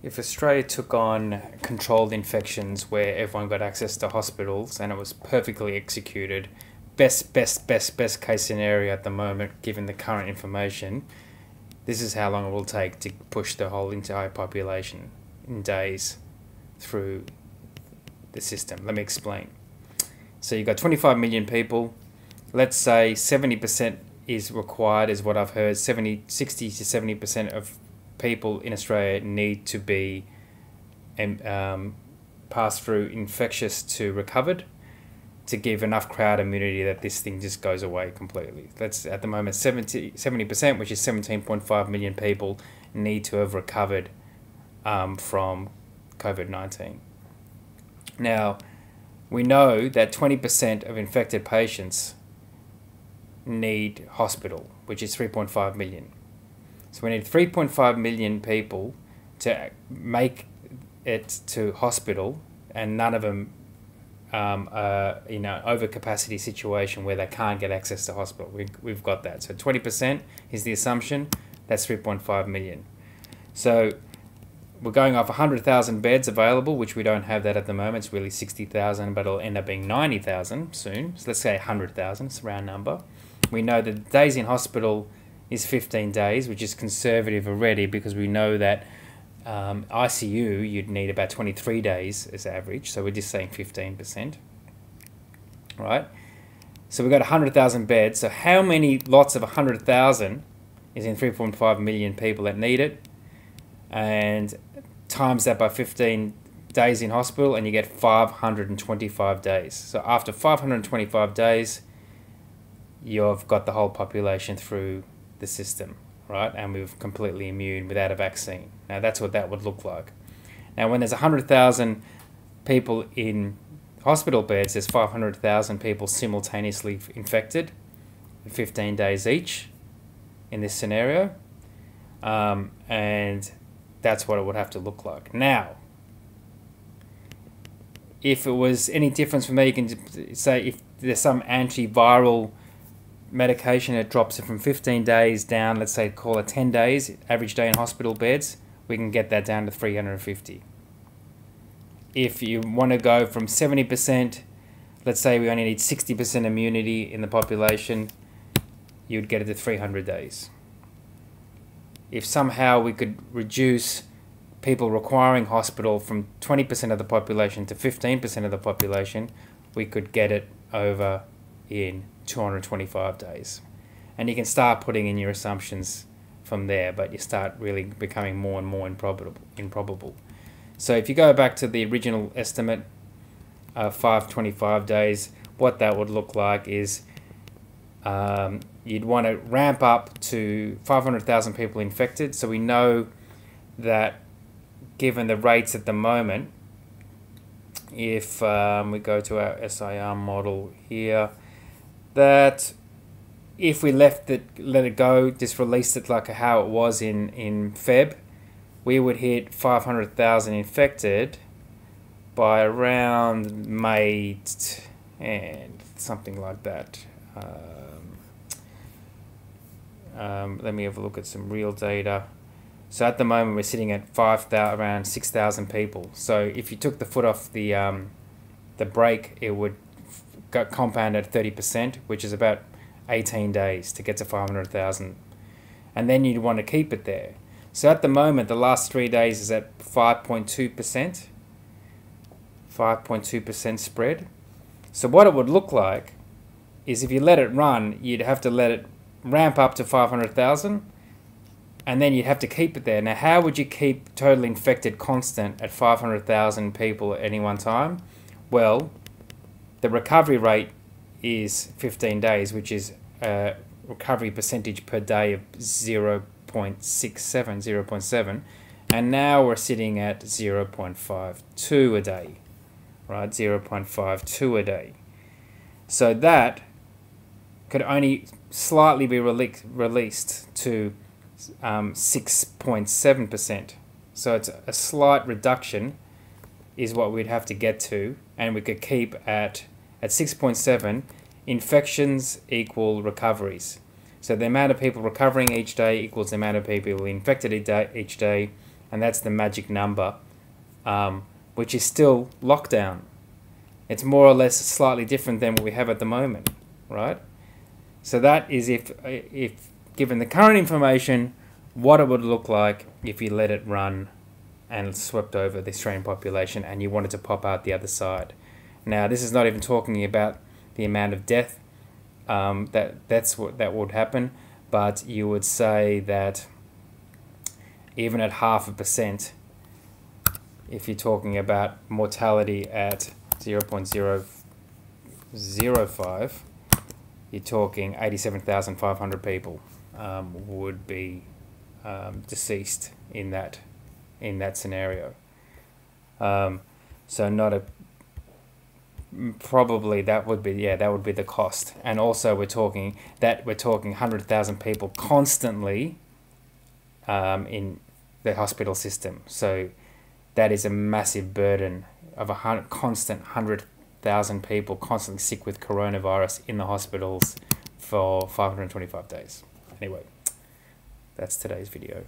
If Australia took on controlled infections where everyone got access to hospitals and it was perfectly executed, best case scenario at the moment, given the current information, this is how long it will take to push the whole entire population in days through the system. Let me explain. So you've got 25 million people. Let's say 70% is required, is what I've heard. 60 to 70% of people in Australia need to be passed through infectious to recovered to give enough crowd immunity that this thing just goes away completely. That's at the moment 70%, which is 17.5 million people need to have recovered from COVID-19. Now, we know that 20% of infected patients need hospital, which is 3.5 million. So we need 3.5 million people to make it to hospital, and none of them overcapacity situation where they can't get access to hospital. We've got that. So 20% is the assumption. That's 3.5 million. So we're going off 100,000 beds available, which we don't have that at the moment. It's really 60,000, but it'll end up being 90,000 soon. So let's say 100,000, it's a round number. We know that days in hospital is 15 days, which is conservative already because we know that ICU, you'd need about 23 days as average. So we're just saying 15%, right? So we've got 100,000 beds. So how many lots of 100,000 is in 3.5 million people that need it? And times that by 15 days in hospital and you get 525 days. So after 525 days, you've got the whole population through the system, right? And we're completely immune without a vaccine. Now that's what that would look like. Now when there's 100,000 people in hospital beds, there's 500,000 people simultaneously infected, 15 days each in this scenario. And that's what it would have to look like. Now, if it was any difference for me, you can say if there's some antiviral medication that drops it from 15 days down, let's say call it 10 days, average day in hospital beds, we can get that down to 350. If you want to go from 70%, let's say we only need 60% immunity in the population, you'd get it to 300 days. If somehow we could reduce people requiring hospital from 20% of the population to 15% of the population, we could get it over in 225 days. And you can start putting in your assumptions from there, but you start really becoming more and more improbable. So if you go back to the original estimate of 525 days, what that would look like is you'd want to ramp up to 500,000 people infected. So we know that given the rates at the moment, if we go to our SIR model here, that if we let it go, just released it like how it was in Feb, we would hit 500,000 infected by around May and something like that. Let me have a look at some real data. So at the moment we're sitting at around 6,000 people. So if you took the foot off the brake, it would compound at 30%, which is about 18 days to get to 500,000. And then you'd want to keep it there. So at the moment, the last 3 days is at 5.2%. 5.2% spread. So what it would look like is if you let it run, you'd have to let it ramp up to 500,000 and then you'd have to keep it there. Now, how would you keep total infected constant at 500,000 people at any one time? Well, the recovery rate is 15 days, which is a recovery percentage per day of 0.67, 0.7. And now we're sitting at 0.52 a day, right? 0.52 a day. So that could only slightly be released to 6.7%. So it's a slight reduction is what we'd have to get to, and we could keep at 6.7. Infections equal recoveries. So the amount of people recovering each day equals the amount of people infected each day, and that's the magic number, which is still lockdown. It's more or less slightly different than what we have at the moment, right? So that is if given the current information, what it would look like if you let it run and swept over the Australian population and you wanted to pop out the other side. Now, this is not even talking about the amount of death that would happen, but you would say that even at 0.5%, if you're talking about mortality at 0.005, you're talking 87,500 people would be deceased in that scenario. So not a probably that would be the cost. And also we're talking 100,000 people constantly in the hospital system. So that is a massive burden of constant 100,000 people constantly sick with coronavirus in the hospitals for 525 days. Anyway, that's today's video.